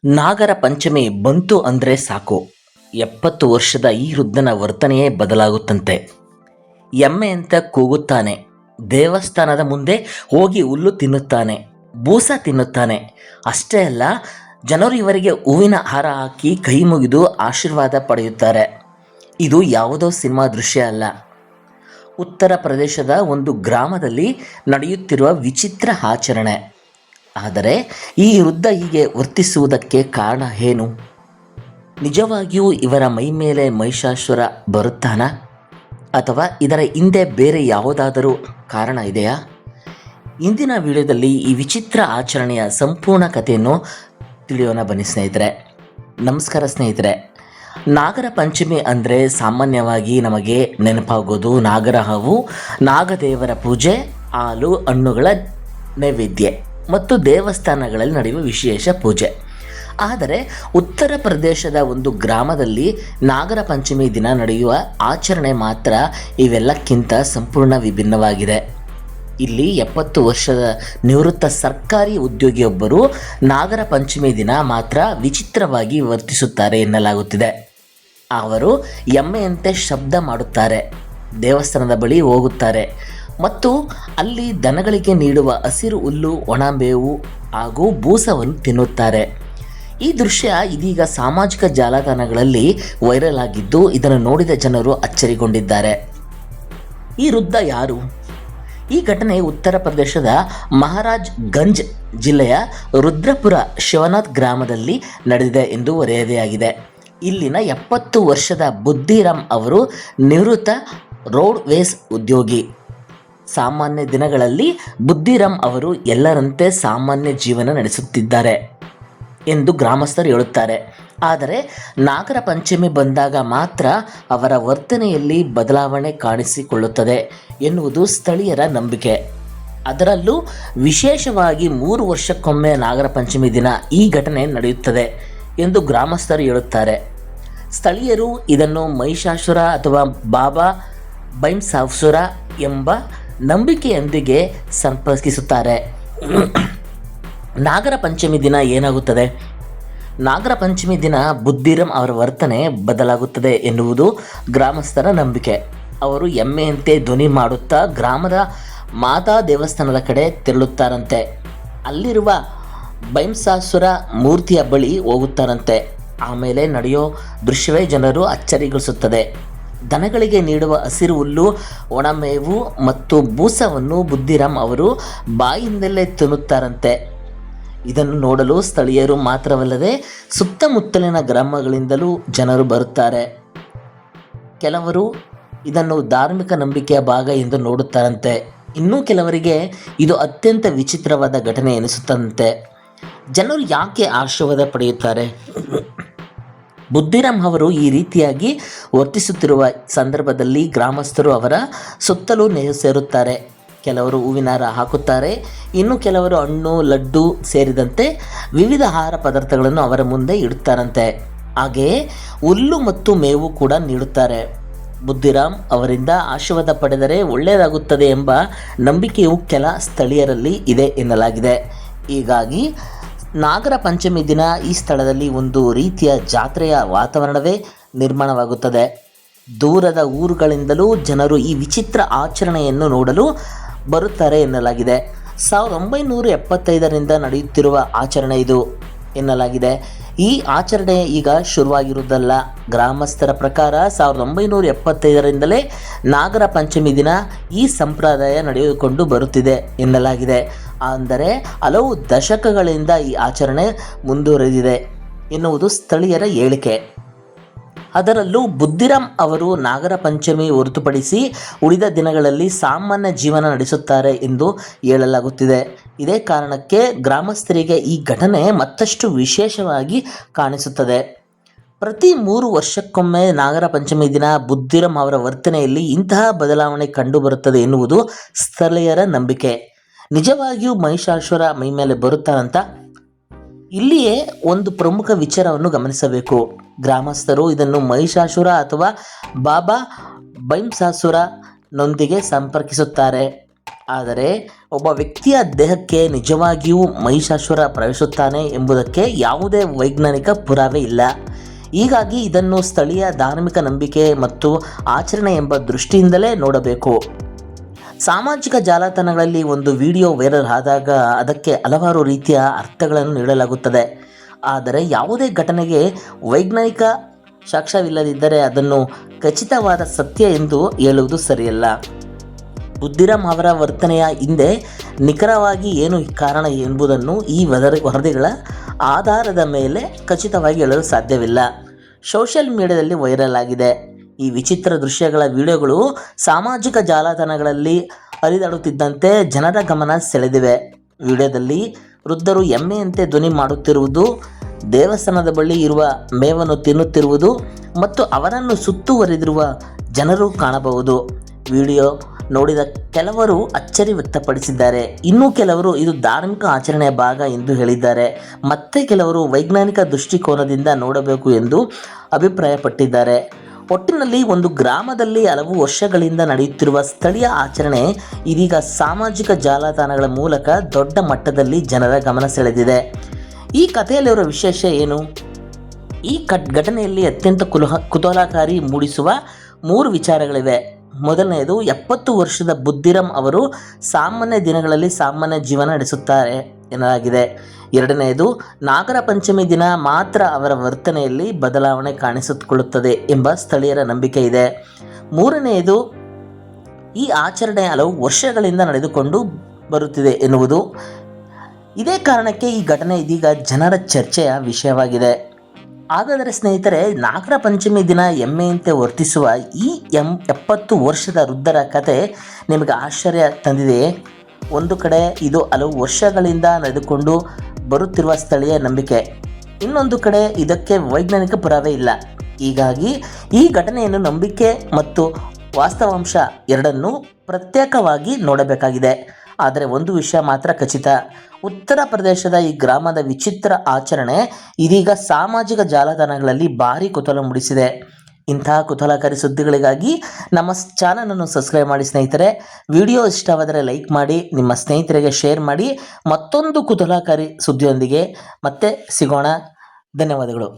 ನಾಗರ ಪಂಚಮಿ ಬಂತು ಅಂದರೆ ಸಾಕು, 70 ವರ್ಷದ ಈ ವೃದ್ಧನ ವರ್ತನೆಯೇ ಬದಲಾಗುತ್ತಂತೆ. ಎಮ್ಮೆ ಅಂತ ಕೂಗುತ್ತಾನೆ, ದೇವಸ್ಥಾನದ ಮುಂದೆ ಹೋಗಿ ಹುಲ್ಲು ತಿನ್ನುತ್ತಾನೆ, ಬೂಸ ತಿನ್ನುತ್ತಾನೆ. ಅಷ್ಟೇ ಅಲ್ಲ, ಜನರು ಇವರಿಗೆ ಹೂವಿನ ಹಾರ ಹಾಕಿ ಕೈ ಮುಗಿದು ಆಶೀರ್ವಾದ ಪಡೆಯುತ್ತಾರೆ. ಇದು ಯಾವುದೋ ಸಿನಿಮಾ ದೃಶ್ಯ ಅಲ್ಲ, ಉತ್ತರ ಪ್ರದೇಶದ ಒಂದು ಗ್ರಾಮದಲ್ಲಿ ನಡೆಯುತ್ತಿರುವ ವಿಚಿತ್ರ ಆಚರಣೆ. ಆದರೆ ಈ ವೃದ್ಧ ಹೀಗೆ ವರ್ತಿಸುವುದಕ್ಕೆ ಕಾರಣ ಏನು? ನಿಜವಾಗಿಯೂ ಇವರ ಮೈ ಮೇಲೆ ಮಹಿಷಾಸುರ ಬರುತ್ತಾನಾ, ಅಥವಾ ಇದರ ಹಿಂದೆ ಬೇರೆ ಯಾವುದಾದರೂ ಕಾರಣ ಇದೆಯಾ? ಇಂದಿನ ವಿಡಿಯೋದಲ್ಲಿ ಈ ವಿಚಿತ್ರ ಆಚರಣೆಯ ಸಂಪೂರ್ಣ ಕಥೆಯನ್ನು ತಿಳಿಯೋಣ ಬನ್ನಿ ಸ್ನೇಹಿತರೆ. ನಮಸ್ಕಾರ ಸ್ನೇಹಿತರೆ. ನಾಗರ ಪಂಚಮಿ ಅಂದರೆ ಸಾಮಾನ್ಯವಾಗಿ ನಮಗೆ ನೆನಪಾಗೋದು ನಾಗರ ಹಾವು, ನಾಗದೇವರ ಪೂಜೆ, ಹಾಲು ಹಣ್ಣುಗಳ ನೈವೇದ್ಯ ಮತ್ತು ದೇವಸ್ಥಾನಗಳಲ್ಲಿ ನಡೆಯುವ ವಿಶೇಷ ಪೂಜೆ. ಆದರೆ ಉತ್ತರ ಪ್ರದೇಶದ ಒಂದು ಗ್ರಾಮದಲ್ಲಿ ನಾಗರ ಪಂಚಮಿ ದಿನ ನಡೆಯುವ ಆಚರಣೆ ಮಾತ್ರ ಇವೆಲ್ಲಕ್ಕಿಂತ ಸಂಪೂರ್ಣ ವಿಭಿನ್ನವಾಗಿದೆ. ಇಲ್ಲಿ 70 ವರ್ಷದ ನಿವೃತ್ತ ಸರ್ಕಾರಿ ಉದ್ಯೋಗಿಯೊಬ್ಬರು ನಾಗರ ಪಂಚಮಿ ದಿನ ಮಾತ್ರ ವಿಚಿತ್ರವಾಗಿ ವರ್ತಿಸುತ್ತಾರೆ ಎನ್ನಲಾಗುತ್ತಿದೆ. ಅವರು ಎಮ್ಮೆಯಂತೆ ಶಬ್ದ ಮಾಡುತ್ತಾರೆ, ದೇವಸ್ಥಾನದ ಬಳಿ ಹೋಗುತ್ತಾರೆ ಮತ್ತು ಅಲ್ಲಿ ದನಗಳಿಗೆ ನೀಡುವ ಹಸಿರು ಹುಲ್ಲು, ಒಣಬೇವು ಹಾಗೂ ಬೂಸವನ್ನು ತಿನ್ನುತ್ತಾರೆ. ಈ ದೃಶ್ಯ ಇದೀಗ ಸಾಮಾಜಿಕ ಜಾಲತಾಣಗಳಲ್ಲಿ ವೈರಲ್ ಆಗಿದ್ದು, ಇದನ್ನು ನೋಡಿದ ಜನರು ಅಚ್ಚರಿಗೊಂಡಿದ್ದಾರೆ. ಈ ವೃದ್ಧ ಯಾರು? ಈ ಘಟನೆ ಉತ್ತರ ಪ್ರದೇಶದ ಮಹಾರಾಜ್ ಗಂಜ್ ಜಿಲ್ಲೆಯ ರುದ್ರಪುರ ಶಿವನಾಥ್ ಗ್ರಾಮದಲ್ಲಿ ನಡೆದಿದೆ ಎಂದು ವರದಿಯಾಗಿದೆ. ಇಲ್ಲಿನ 70 ವರ್ಷದ ಬುದ್ಧಿರಾಮ್ ಅವರು ನಿವೃತ್ತ ರೋಡ್ವೇಸ್ ಉದ್ಯೋಗಿ. ಸಾಮಾನ್ಯ ದಿನಗಳಲ್ಲಿ ಬುದ್ಧಿರಾಮ್ ಅವರು ಎಲ್ಲರಂತೆ ಸಾಮಾನ್ಯ ಜೀವನ ನಡೆಸುತ್ತಿದ್ದಾರೆ ಎಂದು ಗ್ರಾಮಸ್ಥರು ಹೇಳುತ್ತಾರೆ. ಆದರೆ ನಾಗರ ಪಂಚಮಿ ಬಂದಾಗ ಮಾತ್ರ ಅವರ ವರ್ತನೆಯಲ್ಲಿ ಬದಲಾವಣೆ ಕಾಣಿಸಿಕೊಳ್ಳುತ್ತದೆ ಎನ್ನುವುದು ಸ್ಥಳೀಯರ ನಂಬಿಕೆ. ಅದರಲ್ಲೂ ವಿಶೇಷವಾಗಿ 3 ವರ್ಷಕ್ಕೊಮ್ಮೆ ನಾಗರ ಪಂಚಮಿ ದಿನ ಈ ಘಟನೆ ನಡೆಯುತ್ತದೆ ಎಂದು ಗ್ರಾಮಸ್ಥರು ಹೇಳುತ್ತಾರೆ. ಸ್ಥಳೀಯರು ಇದನ್ನು ಮಹಿಷಾಸುರ ಅಥವಾ ಬಾಬಾ ಬೈಮ್ಸಾಸುರ ಎಂಬ ನಂಬಿಕೆಯೊಂದಿಗೆ ಸಂಪರ್ಕಿಸುತ್ತಾರೆ. ನಾಗರ ಪಂಚಮಿ ದಿನ ಏನಾಗುತ್ತದೆ? ನಾಗರ ಪಂಚಮಿ ದಿನ ಬುದ್ಧಿರಾಮ್ ಅವರ ವರ್ತನೆ ಬದಲಾಗುತ್ತದೆ ಎನ್ನುವುದು ಗ್ರಾಮಸ್ಥರ ನಂಬಿಕೆ. ಅವರು ಎಮ್ಮೆಯಂತೆ ಧ್ವನಿ ಮಾಡುತ್ತಾ ಗ್ರಾಮದ ಮಾತಾ ದೇವಸ್ಥಾನದ ಕಡೆ ತೆರಳುತ್ತಾರಂತೆ. ಅಲ್ಲಿರುವ ಬೈಮ್ಸಾಸುರ ಮೂರ್ತಿಯ ಬಳಿ ಹೋಗುತ್ತಾರಂತೆ. ಆಮೇಲೆ ನಡೆಯೋ ದೃಶ್ಯವೇ ಜನರು ಅಚ್ಚರಿಗೊಳಿಸುತ್ತದೆ. ದನಗಳಿಗೆ ನೀಡುವ ಹಸಿರು ಹುಲ್ಲು, ಒಣಮೇವು ಮತ್ತು ಬೂಸವನ್ನು ಬುದ್ಧಿರಾಮ್ ಅವರು ಬಾಯಿಂದಲೇ ತಿನ್ನುತ್ತಾರಂತೆ. ಇದನ್ನು ನೋಡಲು ಸ್ಥಳೀಯರು ಮಾತ್ರವಲ್ಲದೆ ಸುತ್ತಮುತ್ತಲಿನ ಗ್ರಾಮಗಳಿಂದಲೂ ಜನರು ಬರುತ್ತಾರೆ. ಕೆಲವರು ಇದನ್ನು ಧಾರ್ಮಿಕ ನಂಬಿಕೆಯ ಭಾಗ ಎಂದು ನೋಡುತ್ತಾರಂತೆ. ಇನ್ನೂ ಕೆಲವರಿಗೆ ಇದು ಅತ್ಯಂತ ವಿಚಿತ್ರವಾದ ಘಟನೆ ಎನಿಸುತ್ತಂತೆ. ಜನರು ಯಾಕೆ ಆಶೀರ್ವಾದ ಪಡೆಯುತ್ತಾರೆ? ಬುದ್ಧಿರಾಮ್ ಅವರು ಈ ರೀತಿಯಾಗಿ ವರ್ತಿಸುತ್ತಿರುವ ಸಂದರ್ಭದಲ್ಲಿ ಗ್ರಾಮಸ್ಥರು ಅವರ ಸುತ್ತಲೂ ಸೇರುತ್ತಾರೆ. ಕೆಲವರು ಹೂವಿನ ಹಾರ ಹಾಕುತ್ತಾರೆ, ಇನ್ನು ಕೆಲವರು ಹಣ್ಣು, ಲಡ್ಡು ಸೇರಿದಂತೆ ವಿವಿಧ ಆಹಾರ ಪದಾರ್ಥಗಳನ್ನು ಅವರ ಮುಂದೆ ಇಡುತ್ತಾರಂತೆ. ಹಾಗೆಯೇ ಹುಲ್ಲು ಮತ್ತು ಮೇವು ಕೂಡ ನೀಡುತ್ತಾರೆ. ಬುದ್ಧಿರಾಮ್ ಅವರಿಂದ ಆಶೀರ್ವಾದ ಪಡೆದರೆ ಒಳ್ಳೆಯದಾಗುತ್ತದೆ ಎಂಬ ನಂಬಿಕೆಯು ಕೆಲ ಸ್ಥಳೀಯರಲ್ಲಿ ಇದೆ ಎನ್ನಲಾಗಿದೆ. ಹೀಗಾಗಿ ನಾಗರ ಪಂಚಮಿ ದಿನ ಈ ಸ್ಥಳದಲ್ಲಿ ಒಂದು ರೀತಿಯ ಜಾತ್ರೆಯ ವಾತಾವರಣವೇ ನಿರ್ಮಾಣವಾಗುತ್ತದೆ. ದೂರದ ಊರುಗಳಿಂದಲೂ ಜನರು ಈ ವಿಚಿತ್ರ ಆಚರಣೆಯನ್ನು ನೋಡಲು ಬರುತ್ತಾರೆ ಎನ್ನಲಾಗಿದೆ. 1975ರಿಂದ ನಡೆಯುತ್ತಿರುವ ಆಚರಣೆ ಇದು ಎನ್ನಲಾಗಿದೆ. ಈ ಆಚರಣೆ ಈಗ ಶುರುವಾಗಿರುವುದಲ್ಲ. ಗ್ರಾಮಸ್ಥರ ಪ್ರಕಾರ 1975ರಿಂದಲೇ ನಾಗರ ಪಂಚಮಿ ದಿನ ಈ ಸಂಪ್ರದಾಯ ನಡೆದುಕೊಂಡು ಬರುತ್ತಿದೆ ಎನ್ನಲಾಗಿದೆ. ಅಂದರೆ ಹಲವು ದಶಕಗಳಿಂದ ಈ ಆಚರಣೆ ಮುಂದುವರೆದಿದೆ ಎನ್ನುವುದು ಸ್ಥಳೀಯರ ಹೇಳಿಕೆ. ಅದರಲ್ಲೂ ಬುದ್ಧಿರಾಮ್ ಅವರು ನಾಗರ ಪಂಚಮಿ ಹೊರತುಪಡಿಸಿ ಉಳಿದ ದಿನಗಳಲ್ಲಿ ಸಾಮಾನ್ಯ ಜೀವನ ನಡೆಸುತ್ತಾರೆ ಎಂದು ಹೇಳಲಾಗುತ್ತಿದೆ. ಇದೇ ಕಾರಣಕ್ಕೆ ಗ್ರಾಮಸ್ಥರಿಗೆ ಈ ಘಟನೆ ಮತ್ತಷ್ಟು ವಿಶೇಷವಾಗಿ ಕಾಣಿಸುತ್ತದೆ. ಪ್ರತಿ 3 ವರ್ಷಕ್ಕೊಮ್ಮೆ ನಾಗರ ಪಂಚಮಿ ದಿನ ಬುದ್ಧಿರಾಮ್ ಅವರ ವರ್ತನೆಯಲ್ಲಿ ಇಂತಹ ಬದಲಾವಣೆ ಕಂಡುಬರುತ್ತದೆ ಎನ್ನುವುದು ಸ್ಥಳೀಯರ ನಂಬಿಕೆ. ನಿಜವಾಗಿಯೂ ಮಹಿಷಾಸುರ ಮೈ ಮೇಲೆ ಬರುತ್ತಾರಂತ? ಇಲ್ಲಿಯೇ ಒಂದು ಪ್ರಮುಖ ವಿಚಾರವನ್ನು ಗಮನಿಸಬೇಕು. ಗ್ರಾಮಸ್ಥರು ಇದನ್ನು ಮಹಿಷಾಸುರ ಅಥವಾ ಬಾಬಾ ಬೈಮ್ಸಾಸುರ ನೊಂದಿಗೆ ಸಂಪರ್ಕಿಸುತ್ತಾರೆ. ಆದರೆ ಒಬ್ಬ ವ್ಯಕ್ತಿಯ ದೇಹಕ್ಕೆ ನಿಜವಾಗಿಯೂ ಮಹಿಷಾಸುರ ಪ್ರವೇಶಿಸುತ್ತಾನೆ ಎಂಬುದಕ್ಕೆ ಯಾವುದೇ ವೈಜ್ಞಾನಿಕ ಪುರಾವೆ ಇಲ್ಲ. ಹೀಗಾಗಿ ಇದನ್ನು ಸ್ಥಳೀಯ ಧಾರ್ಮಿಕ ನಂಬಿಕೆ ಮತ್ತು ಆಚರಣೆ ಎಂಬ ದೃಷ್ಟಿಯಿಂದಲೇ ನೋಡಬೇಕು. ಸಾಮಾಜಿಕ ಜಾಲತಾಣಗಳಲ್ಲಿ ಒಂದು ವಿಡಿಯೋ ವೈರಲ್ ಆದಾಗ ಅದಕ್ಕೆ ಹಲವಾರು ರೀತಿಯ ಅರ್ಥಗಳನ್ನು ನೀಡಲಾಗುತ್ತದೆ. ಆದರೆ ಯಾವುದೇ ಘಟನೆಗೆ ವೈಜ್ಞಾನಿಕ ಸಾಕ್ಷ್ಯವಿಲ್ಲದಿದ್ದರೆ ಅದನ್ನು ಖಚಿತವಾದ ಸತ್ಯ ಎಂದು ಹೇಳುವುದು ಸರಿಯಲ್ಲ. ಬುದ್ಧಿರಾಮ್ ಅವರ ವರ್ತನೆಯ ಹಿಂದೆ ನಿಖರವಾಗಿ ಏನು ಕಾರಣ ಎಂಬುದನ್ನು ಈ ವರದಿಗಳ ಆಧಾರದ ಮೇಲೆ ಖಚಿತವಾಗಿ ಹೇಳಲು ಸಾಧ್ಯವಿಲ್ಲ. ಸೋಷಿಯಲ್ ಮೀಡಿಯಾದಲ್ಲಿ ವೈರಲ್ ಆಗಿದೆ. ಈ ವಿಚಿತ್ರ ದೃಶ್ಯಗಳ ವಿಡಿಯೋಗಳು ಸಾಮಾಜಿಕ ಜಾಲತಾಣಗಳಲ್ಲಿ ಹರಿದಾಡುತ್ತಿದ್ದಂತೆ ಜನರ ಗಮನ ಸೆಳೆದಿವೆ. ವಿಡಿಯೋದಲ್ಲಿ ವೃದ್ಧರು ಎಮ್ಮೆಯಂತೆ ಧ್ವನಿ ಮಾಡುತ್ತಿರುವುದು, ದೇವಸ್ಥಾನದ ಬಳಿ ಇರುವ ಮೇವನ್ನು ತಿನ್ನುತ್ತಿರುವುದು ಮತ್ತು ಅವರನ್ನು ಸುತ್ತುವರಿದಿರುವ ಜನರು ಕಾಣಬಹುದು. ವಿಡಿಯೋ ನೋಡಿದ ಕೆಲವರು ಅಚ್ಚರಿ ವ್ಯಕ್ತಪಡಿಸಿದ್ದಾರೆ. ಇನ್ನೂ ಕೆಲವರು ಇದು ಧಾರ್ಮಿಕ ಆಚರಣೆಯ ಭಾಗ ಎಂದು ಹೇಳಿದ್ದಾರೆ. ಮತ್ತೆ ಕೆಲವರು ವೈಜ್ಞಾನಿಕ ದೃಷ್ಟಿಕೋನದಿಂದ ನೋಡಬೇಕು ಎಂದು ಅಭಿಪ್ರಾಯಪಟ್ಟಿದ್ದಾರೆ. ಒಟ್ಟಿನಲ್ಲಿ ಒಂದು ಗ್ರಾಮದಲ್ಲಿ ಹಲವು ವರ್ಷಗಳಿಂದ ನಡೆಯುತ್ತಿರುವ ಸ್ಥಳೀಯ ಆಚರಣೆ ಇದೀಗ ಸಾಮಾಜಿಕ ಜಾಲತಾಣಗಳ ಮೂಲಕ ದೊಡ್ಡ ಮಟ್ಟದಲ್ಲಿ ಜನರ ಗಮನ ಸೆಳೆದಿದೆ. ಈ ಕಥೆಯಲ್ಲಿರುವ ವಿಶೇಷ ಏನು? ಈ ಘಟನೆಯಲ್ಲಿ ಅತ್ಯಂತ ಕುತೂಹಲಕಾರಿ ಮೂಡಿಸುವ 3 ವಿಚಾರಗಳಿವೆ. ಮೊದಲನೆಯದು, 70 ವರ್ಷದ ಬುದ್ಧಿರಾಮ್ ಅವರು ಸಾಮಾನ್ಯ ದಿನಗಳಲ್ಲಿ ಸಾಮಾನ್ಯ ಜೀವನ ನಡೆಸುತ್ತಾರೆ ಎನ್ನಲಾಗಿದೆ. ಎರಡನೆಯದು, ನಾಗರ ಪಂಚಮಿ ದಿನ ಮಾತ್ರ ಅವರ ವರ್ತನೆಯಲ್ಲಿ ಬದಲಾವಣೆ ಕಾಣಿಸಿಕೊಳ್ಳುತ್ತದೆ ಎಂಬ ಸ್ಥಳೀಯರ ನಂಬಿಕೆ ಇದೆ. ಮೂರನೆಯದು, ಈ ಆಚರಣೆ ಹಲವು ವರ್ಷಗಳಿಂದ ನಡೆದುಕೊಂಡು ಬರುತ್ತಿದೆ ಎನ್ನುವುದು. ಇದೇ ಕಾರಣಕ್ಕೆ ಈ ಘಟನೆ ಇದೀಗ ಜನರ ಚರ್ಚೆಯ ವಿಷಯವಾಗಿದೆ. ಹಾಗಾದರೆ ಸ್ನೇಹಿತರೆ, ನಾಗರ ಪಂಚಮಿ ದಿನ ಎಮ್ಮೆಯಂತೆ ವರ್ತಿಸುವ ಈ 70 ವರ್ಷದ ವೃದ್ಧರ ಕತೆ ನಿಮಗೆ ಆಶ್ಚರ್ಯ ತಂದಿದೆಯೇ? ಒಂದು ಕಡೆ ಇದು ಹಲವು ವರ್ಷಗಳಿಂದ ನಡೆದುಕೊಂಡು ಬರುತ್ತಿರುವ ಸ್ಥಳೀಯ ನಂಬಿಕೆ, ಇನ್ನೊಂದು ಕಡೆ ಇದಕ್ಕೆ ವೈಜ್ಞಾನಿಕ ಪುರಾವೆ ಇಲ್ಲ. ಹೀಗಾಗಿ ಈ ಘಟನೆಯನ್ನು ನಂಬಿಕೆ ಮತ್ತು ವಾಸ್ತವಾಂಶ ಎರಡನ್ನೂ ಪ್ರತ್ಯೇಕವಾಗಿ ನೋಡಬೇಕಾಗಿದೆ. ಆದರೆ ಒಂದು ವಿಷಯ ಮಾತ್ರ ಖಚಿತ, ಉತ್ತರ ಪ್ರದೇಶದ ಈ ಗ್ರಾಮದ ವಿಚಿತ್ರ ಆಚರಣೆ ಇದೀಗ ಸಾಮಾಜಿಕ ಜಾಲತಾಣಗಳಲ್ಲಿ ಭಾರೀ ಕುತೂಹಲ ಮೂಡಿಸಿದೆ. ಇಂತಹ ಕುತೂಹಲಕಾರಿ ಸುದ್ದಿಗಳಿಗಾಗಿ ನಮ್ಮ ಚಾನಲನ್ನು ಸಬ್ಸ್ಕ್ರೈಬ್ ಮಾಡಿ ಸ್ನೇಹಿತರೆ. ವಿಡಿಯೋ ಇಷ್ಟವಾದರೆ ಲೈಕ್ ಮಾಡಿ, ನಿಮ್ಮ ಸ್ನೇಹಿತರಿಗೆ ಶೇರ್ ಮಾಡಿ. ಮತ್ತೊಂದು ಕುತೂಹಲಕಾರಿ ಸುದ್ದಿಯೊಂದಿಗೆ ಮತ್ತೆ ಸಿಗೋಣ. ಧನ್ಯವಾದಗಳು.